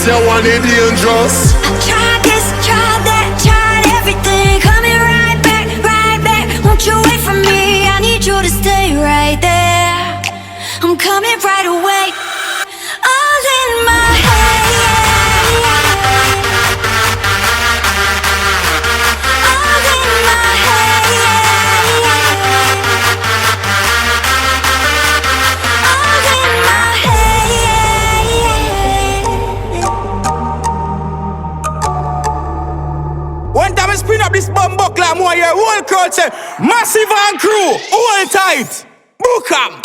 this, you want it dangerous. I tried this, tried that, tried everything. Coming right back, right back. Won't you wait for me? I need you to stay right there. I'm coming right away. All in my head. All in my head. All in my head. One time I spin up this bumbo clam while your whole crowd say, Massive and crew, hold tight, book 'em.